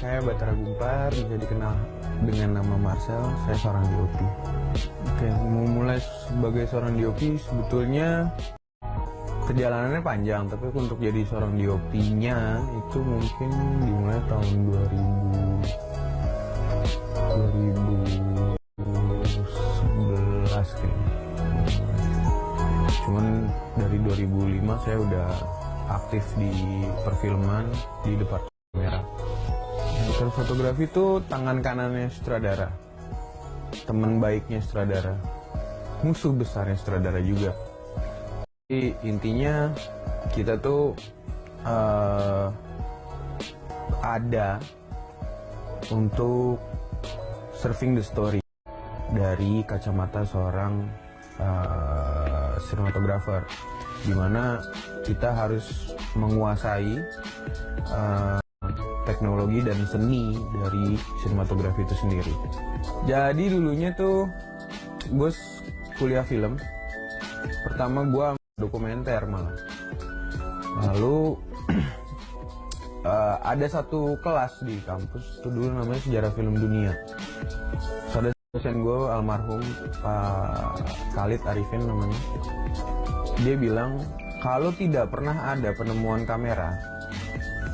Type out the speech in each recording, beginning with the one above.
saya Batara Gumpar, bisa dikenal dengan nama Marcel. Saya seorang DOP. Oke, mau mulai sebagai seorang DOP sebetulnya perjalanannya panjang, tapi untuk jadi seorang DOP-nya itu mungkin dimulai tahun 2011 kayaknya. Cuman dari 2005 saya udah aktif di perfilman di departemen kamera. Direktur fotografi itu tangan kanannya sutradara, teman baiknya sutradara, musuh besarnya sutradara juga. Jadi intinya kita tuh ada untuk serving the story dari kacamata seorang sinematografer, dimana kita harus menguasai teknologi dan seni dari sinematografi itu sendiri. Jadi dulunya tuh gue kuliah film, pertama gue dokumenter malah. Lalu ada satu kelas di kampus itu dulu namanya Sejarah Film Dunia. Terus ada dosen gue almarhum Pak Khalid Arifin namanya. Dia bilang kalau tidak pernah ada penemuan kamera,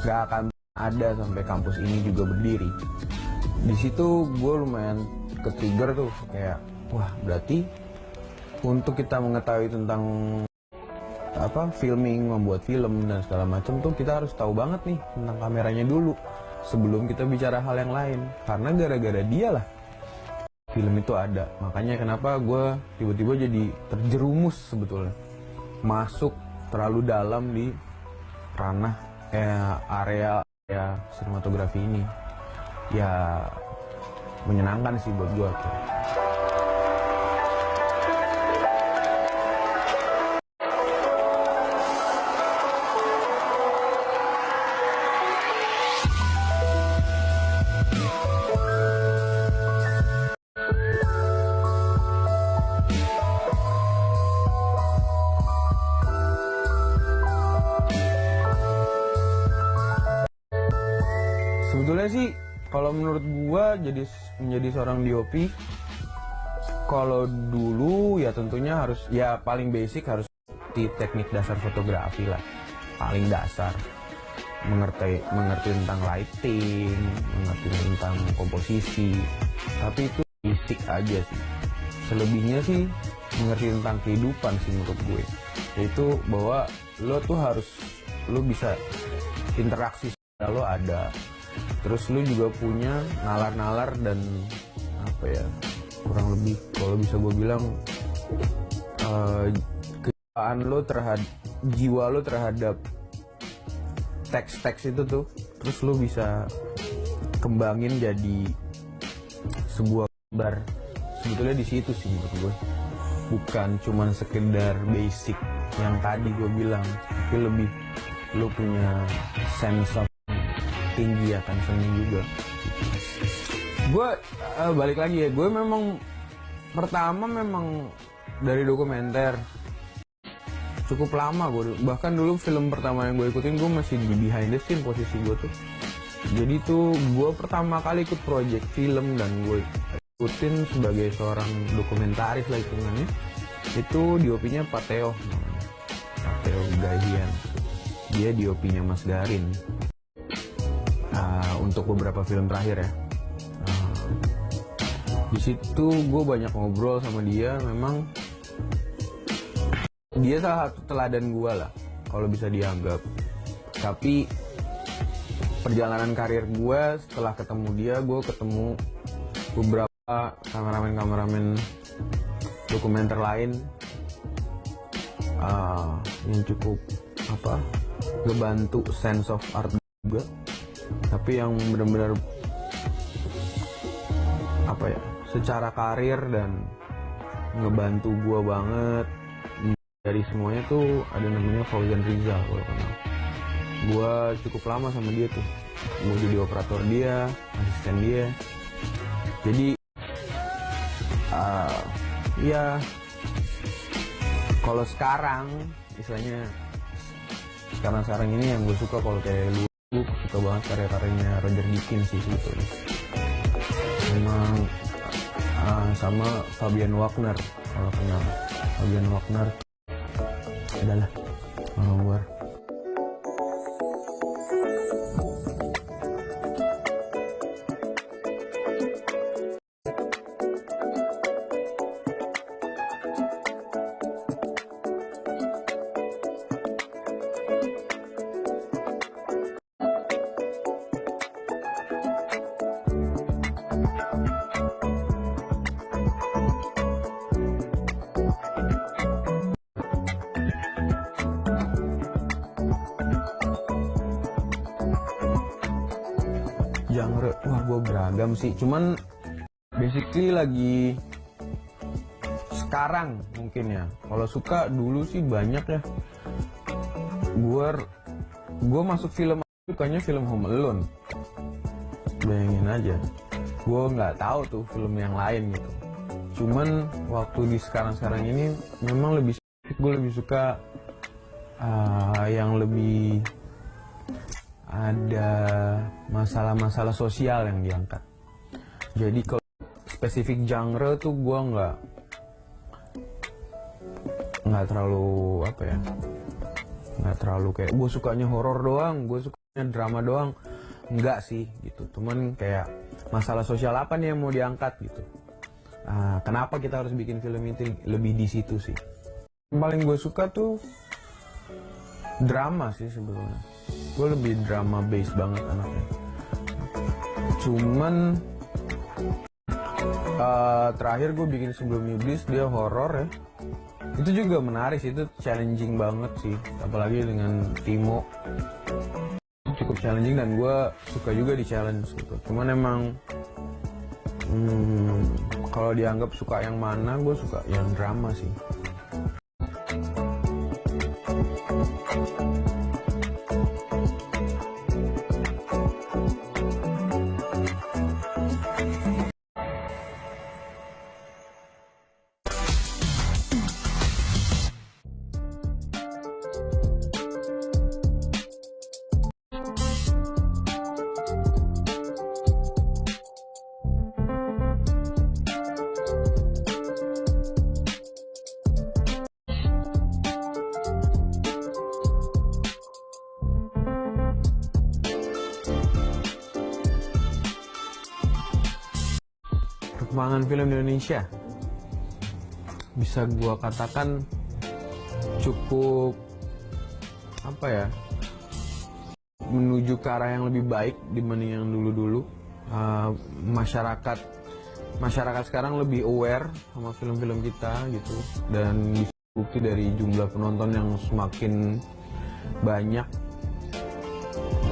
gak akan ada sampai kampus ini juga berdiri. Di situ gue lumayan ke-trigger tuh, kayak wah berarti untuk kita mengetahui tentang filming, membuat film dan segala macam tuh kita harus tahu banget nih tentang kameranya dulu sebelum kita bicara hal yang lain. Karena gara-gara dia lah film itu ada. Makanya kenapa gue tiba-tiba jadi terjerumus sebetulnya, masuk terlalu dalam di ranah area sinematografi ini. Ya menyenangkan sih buat gue. Sebetulnya sih kalau menurut gua menjadi seorang DOP, kalau dulu ya tentunya harus, ya paling basic harus di teknik dasar fotografi lah, paling dasar, mengerti tentang lighting, mengerti tentang komposisi. Tapi itu basic aja sih. Selebihnya sih mengerti tentang kehidupan sih menurut gue. Yaitu bahwa lo bisa interaksi, lo ada. Terus lu juga punya nalar-nalar dan kurang lebih kalau bisa gue bilang kejiwaan lo jiwa lo terhadap teks-teks itu tuh, terus lu bisa kembangin jadi sebuah gambar. Sebetulnya di situ sih menurut gue, bukan cuman sekedar basic yang tadi gue bilang, tapi lebih lu punya sense of tinggi akan seni juga. Gue balik lagi ya, gue memang pertama dari dokumenter cukup lama. Gue bahkan dulu film pertama yang gue ikutin, gue masih di behind the scene posisi gue tuh. Jadi tuh gue pertama kali ikut project film dan gue ikutin sebagai seorang dokumentaris lah hitungannya. Itu DOP-nya Pak Theo Gahian. Dia DOP-nya Mas Garin untuk beberapa film terakhir ya. Di situ gue banyak ngobrol sama dia. Memang dia salah satu teladan gue lah kalau bisa dianggap. Tapi perjalanan karir gue setelah ketemu dia, gue ketemu beberapa kameramen dokumenter lain yang cukup ngebantu sense of art juga. Tapi yang benar-benar secara karir dan ngebantu gua banget dari semuanya tuh ada namanya Fauzan Rizal, kalau kenal. Gua cukup lama sama dia tuh. Gua jadi operator dia, asisten dia. Jadi ya kalau sekarang istilahnya sekarang ini yang gue suka kalau kayak lu gue suka banget karya-karyanya Roger Deakins sih sebetulnya. Memang sama Fabian Wagner, kalau kenal Fabian Wagner adalah orang luar. Genre, wah gue beragam sih, cuman basically lagi sekarang mungkin ya. Kalau suka dulu sih banyak ya. Gue masuk film sukanya film Home Alone. Bayangin aja, gue nggak tahu tuh film yang lain gitu. Cuman waktu di sekarang ini memang gue lebih suka yang lebih ada masalah-masalah sosial yang diangkat. Jadi kalau spesifik genre tuh gue nggak terlalu nggak terlalu kayak gue sukanya horor doang, gue sukanya drama doang, enggak sih gitu. Cuman kayak masalah sosial apa nih yang mau diangkat gitu. Kenapa kita harus bikin film itu, lebih di situ sih. Yang paling gue suka tuh drama sih sebetulnya. Gue lebih drama based banget anaknya. Cuman terakhir gue bikin Sebelum Iblis, dia horor ya. Itu juga menarik sih, itu challenging banget sih. Apalagi dengan Timo, cukup challenging dan gue suka juga di challenge gitu. Cuman emang kalau dianggap suka yang mana, gue suka yang drama sih. Perkembangan film di Indonesia bisa gua katakan cukup menuju ke arah yang lebih baik dibanding yang dulu-dulu. Masyarakat sekarang lebih aware sama film-film kita gitu, dan bukti dari jumlah penonton yang semakin banyak.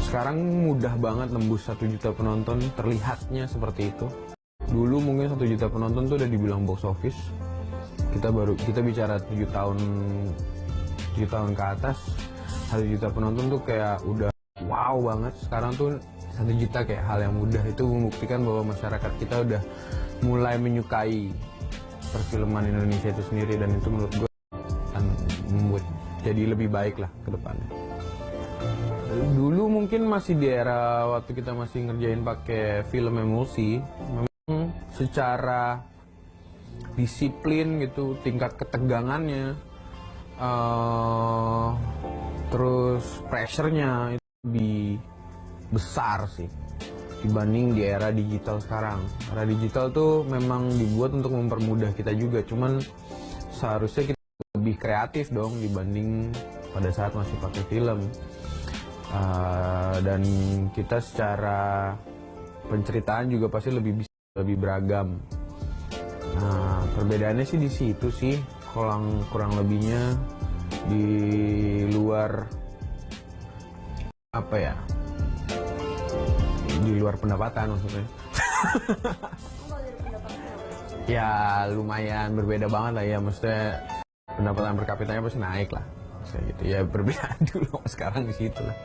Sekarang mudah banget nembus 1 juta penonton, terlihatnya seperti itu. Dulu mungkin 1 juta penonton tuh udah dibilang box office. Kita bicara 7 tahun ke atas, 1 juta penonton tuh kayak udah wow banget. Sekarang tuh 1 juta kayak hal yang mudah. Itu membuktikan bahwa masyarakat kita udah mulai menyukai perfilman Indonesia itu sendiri, dan itu menurut gue akan membuat jadi lebih baik lah ke depannya. Dulu mungkin masih di era waktu kita masih ngerjain pakai film emulsi, secara disiplin gitu, tingkat ketegangannya, terus pressure-nya itu lebih besar sih dibanding di era digital sekarang. Era digital tuh memang dibuat untuk mempermudah kita juga, cuman seharusnya kita lebih kreatif dong dibanding pada saat masih pakai film. Dan kita secara penceritaan juga pasti lebih beragam. Nah, perbedaannya sih di situ sih, kurang lebihnya di luar di luar pendapatan maksudnya. Ya lumayan berbeda banget lah ya, maksudnya pendapatan per kapitanya pasti naik lah, maksudnya gitu ya. Perbedaan dulu sekarang di situ lah.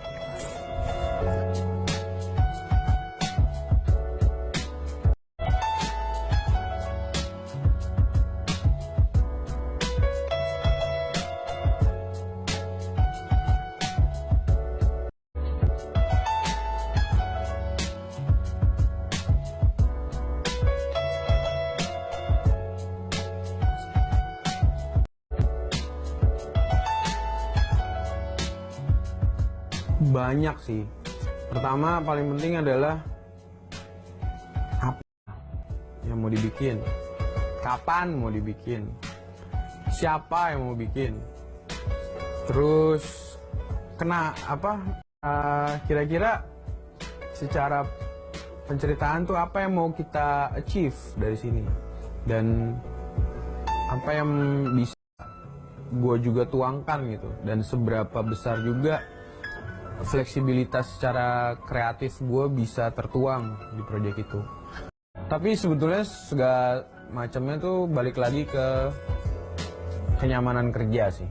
Banyak sih. Pertama paling penting adalah apa yang mau dibikin, kapan mau dibikin, siapa yang mau bikin, terus kira-kira secara penceritaan tuh apa yang mau kita achieve dari sini, dan apa yang bisa gue juga tuangkan gitu, dan seberapa besar juga fleksibilitas secara kreatif gue bisa tertuang di proyek itu. Tapi sebetulnya segala macamnya tuh balik lagi ke kenyamanan kerja sih.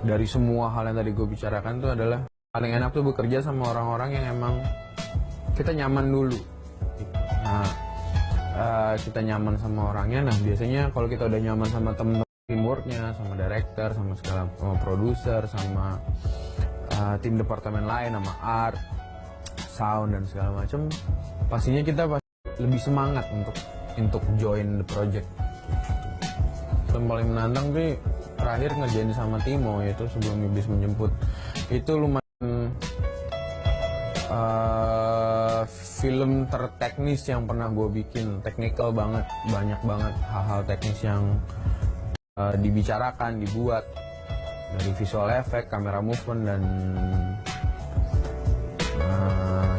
Dari semua hal yang tadi gue bicarakan tuh adalah paling enak tuh bekerja sama orang-orang yang emang kita nyaman dulu. Nah, kita nyaman sama orangnya. Nah, biasanya kalau kita udah nyaman sama temen teamworknya, sama director, sama produser, sama tim departemen lain, sama art, sound dan segala macam, pastinya kita lebih semangat untuk join the project. Yang paling menantang sih terakhir ngerjain sama Timo, yaitu Sebelum Iblis Menjemput. Itu lumayan film terteknis yang pernah gue bikin, technical banget, banyak banget hal-hal teknis yang dibicarakan, dibuat, dari visual effect, kamera movement, dan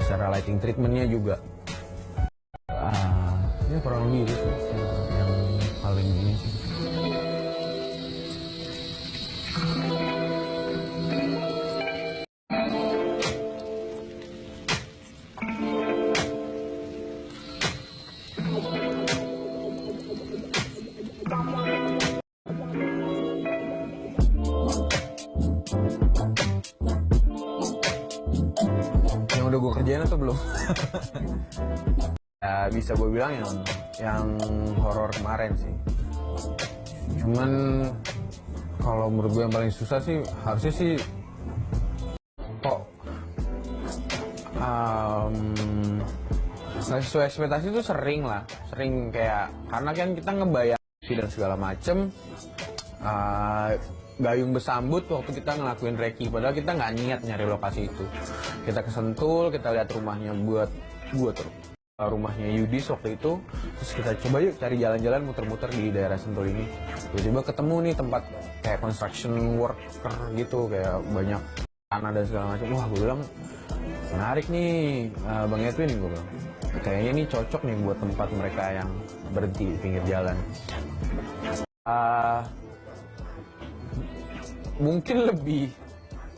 secara lighting treatmentnya juga. Ya kurang lebih itu yang paling ini sih. Yang udah gue kerjain atau belum? Ya, bisa gue bilang yang horor kemarin sih. Cuman kalau menurut gue yang paling susah sih harusnya sih nggak sesuai ekspektasi itu sering kayak, karena kan kita ngebayang dan segala macem, gayung bersambut waktu kita ngelakuin reki, padahal kita nggak niat nyari lokasi itu. Kita ke Sentul, kita lihat rumahnya rumahnya Yudis waktu itu, terus kita coba yuk cari jalan-jalan muter-muter di daerah Sentul ini. Tiba-tiba ketemu nih tempat kayak construction worker gitu, kayak banyak tanah dan segala macam. Wah, gue bilang menarik nih, Bang Edwin, gue bilang kayaknya ini cocok nih buat tempat mereka yang berhenti di pinggir jalan. Mungkin lebih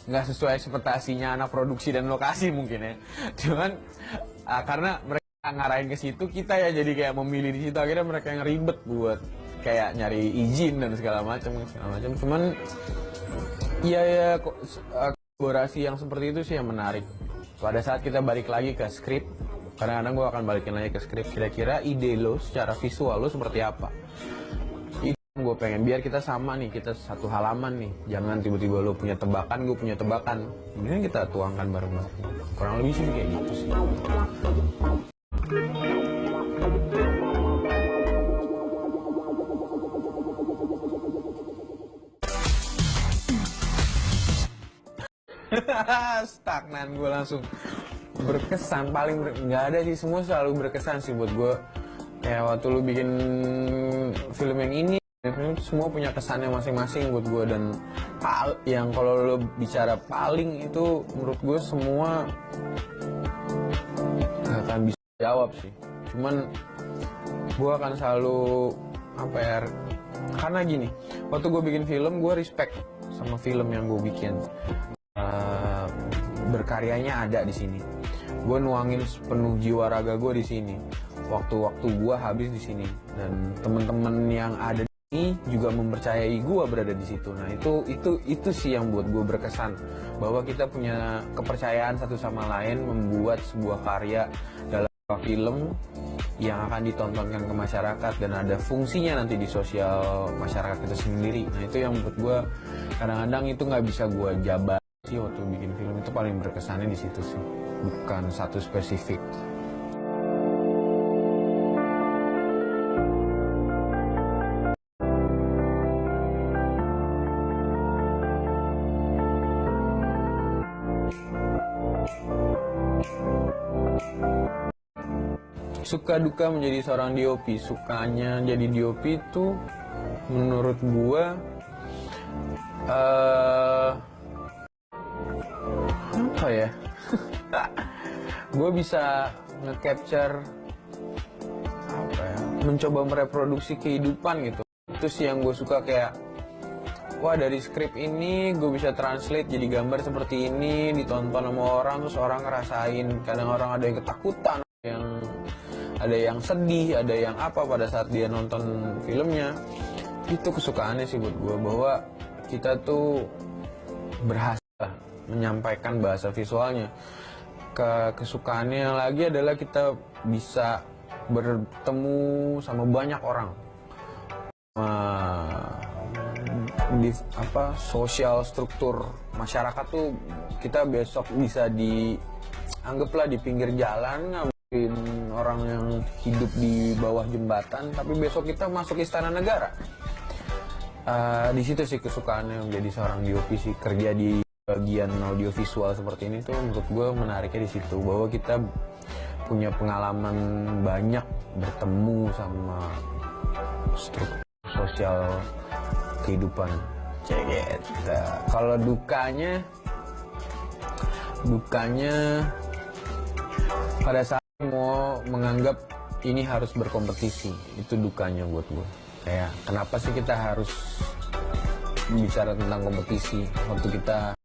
nggak sesuai ekspektasinya anak produksi dan lokasi mungkin ya. Cuman karena mereka ngarahin ke situ, kita ya jadi kayak memilih di situ, akhirnya mereka yang ribet buat kayak nyari izin dan segala macam. Cuman ya kolaborasi yang seperti itu sih yang menarik. Pada saat kita balik lagi ke skrip, kadang-kadang gue akan balikin lagi ke skrip, kira-kira ide lo secara visual lo seperti apa. Gue pengen biar kita sama nih, kita satu halaman nih, jangan tiba-tiba lo punya tebakan, gue punya tebakan, kemudian kita tuangkan bareng-bareng. Kurang lebih sih kayak gitu sih. Stagnan, gue langsung berkesan, nggak ada sih, semua selalu berkesan sih buat gue. Kayak waktu lu bikin film yang ini, semua punya kesannya masing-masing buat gue, dan yang kalau lo bicara paling itu menurut gue semua gak akan bisa jawab sih. Cuman gue akan selalu karena gini, waktu gue bikin film gue respect sama film yang gue bikin. Berkaryanya ada di sini, gue nuangin sepenuh jiwa raga gue di sini, waktu gue habis di sini, dan teman-teman yang ada ini juga mempercayai gue berada di situ. Nah itu sih yang buat gue berkesan, bahwa kita punya kepercayaan satu sama lain membuat sebuah karya dalam film yang akan ditontonkan ke masyarakat dan ada fungsinya nanti di sosial masyarakat kita sendiri. Nah itu yang buat gue kadang-kadang itu nggak bisa gue jabar sih waktu bikin film. Itu paling berkesannya di situ sih, bukan satu spesifik. Suka duka menjadi seorang DOP. Sukanya jadi DOP itu menurut gua apa ya? Gue bisa nge-capture apa ya? Mencoba mereproduksi kehidupan gitu. Itu sih yang gue suka, kayak wah dari skrip ini gue bisa translate jadi gambar seperti ini, ditonton sama orang, terus orang ngerasain. Kadang orang ada yang ketakutan, ada yang sedih, ada yang apa pada saat dia nonton filmnya. Itu kesukaannya sih buat gue, bahwa kita tuh berhasil menyampaikan bahasa visualnya. Kesukaannya lagi adalah kita bisa bertemu sama banyak orang. Di sosial struktur masyarakat tuh kita besok bisa dianggaplah di pinggir jalan ngambilin orang yang hidup di bawah jembatan, tapi besok kita masuk istana negara. Di situ sih kesukaannya menjadi seorang DOP sih, kerja di bagian audiovisual seperti ini tuh menurut gue menariknya di situ, bahwa kita punya pengalaman banyak bertemu sama struktur sosial kehidupan. Kalau dukanya pada saat mau menganggap ini harus berkompetisi, itu dukanya buat gue. Kayak kenapa sih kita harus bicara tentang kompetisi waktu kita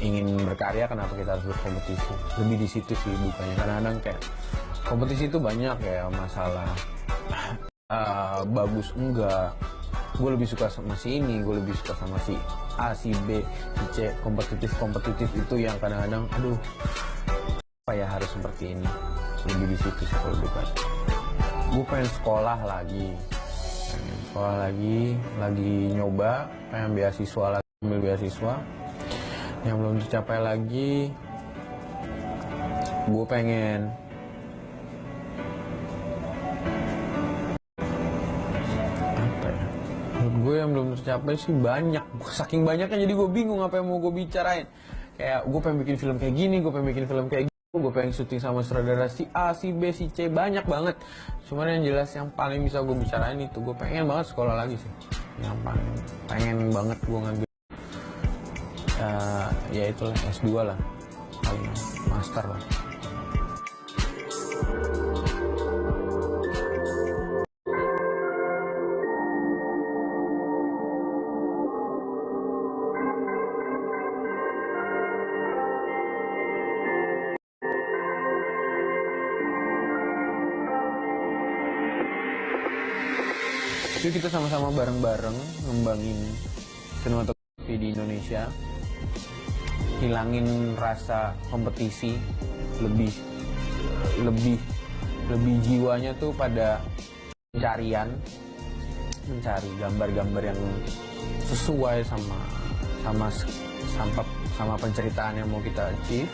ingin berkarya? Kenapa kita harus berkompetisi? Lebih di situ sih dukanya. Kadang-kadang kayak kompetisi itu banyak ya masalah bagus enggak, gue lebih suka sama si ini, gue lebih suka sama si A, si B, si C. Kompetitif itu yang kadang-kadang aduh, apa ya harus seperti ini. Lebih di situ sih kalau duka. Gue pengen sekolah lagi, lagi nyoba, pengen beasiswa lagi, ambil beasiswa yang belum dicapai lagi. Gue pengen apa ya, menurut gue yang belum tercapai sih banyak, saking banyaknya jadi gue bingung apa yang mau gue bicarain. Kayak gue pengen bikin film kayak gini, gue pengen bikin film kayak gitu, gue pengen syuting sama sutradara si A, si B, si C, banyak banget. Cuman yang jelas yang paling bisa gue bicarain itu gue pengen banget sekolah lagi sih, yang paling pengen banget gue ngambil ya itulah S2 lah, paling master lah. Yuk kita sama-sama bareng-bareng ngembangin sinematografi di Indonesia, hilangin rasa kompetisi, lebih jiwanya tuh pada mencari gambar-gambar yang sesuai sama penceritaan yang mau kita achieve,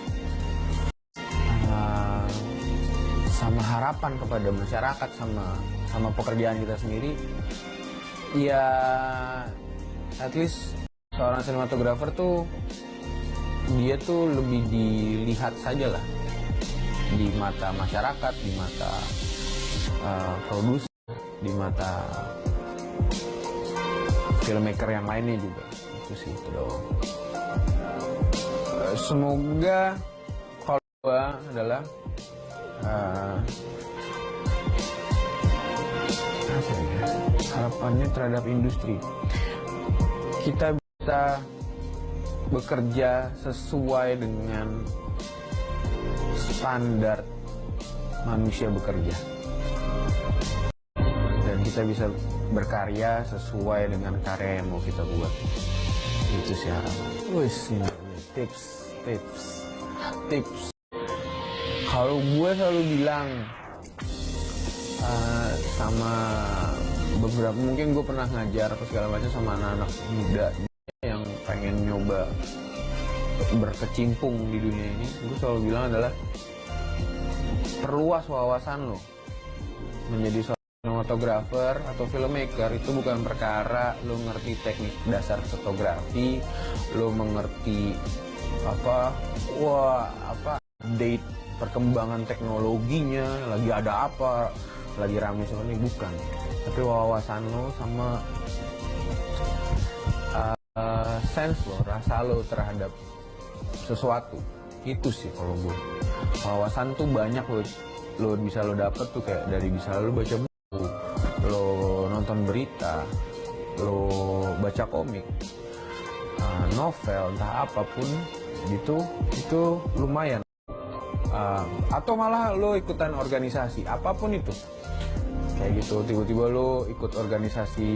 sama harapan kepada masyarakat, sama pekerjaan kita sendiri. Ya at least seorang sinematografer tuh dia tuh lebih dilihat saja lah di mata masyarakat, di mata produser, di mata filmmaker yang lainnya juga. Itu sih itu doang. Semoga kalau gua adalah harapannya terhadap industri, kita bisa bekerja sesuai dengan standar manusia bekerja, dan kita bisa berkarya sesuai dengan karya yang mau kita buat. Itu sih harapan. Ini tips. Kalau gue selalu bilang sama beberapa, mungkin gue pernah ngajar atau segala macam sama anak-anak muda yang pengen nyoba berkecimpung di dunia ini, gue selalu bilang adalah perluas wawasan lo. Menjadi seorang sinematografer atau filmmaker itu bukan perkara lo ngerti teknik dasar fotografi, lo mengerti update perkembangan teknologinya, lagi ada apa, lagi rame seperti ini, bukan. Tapi wawasan lo sama sense lo, rasa lo terhadap sesuatu, itu sih kalau gue. Wawasan tuh banyak lo bisa lo dapet tuh, kayak dari bisa lo baca buku, lo nonton berita, lo baca komik, novel, entah apapun itu lumayan. Atau malah lo ikutan organisasi apapun itu, kayak gitu, tiba-tiba lo ikut organisasi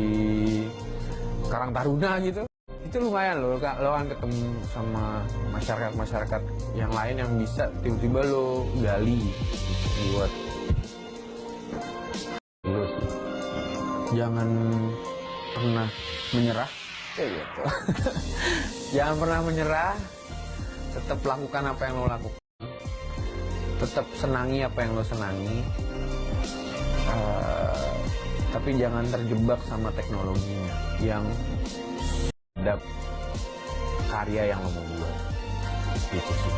Karang Taruna gitu, itu lumayan lo kan ketemu sama masyarakat yang lain yang bisa tiba-tiba lo gali buat lo. Jangan pernah menyerah, kayak gitu. Jangan pernah menyerah, tetap lakukan apa yang lo lakukan, tetap senangi apa yang lo senangi, tapi jangan terjebak sama teknologinya yang ada karya yang lo mau buat, gitu sih.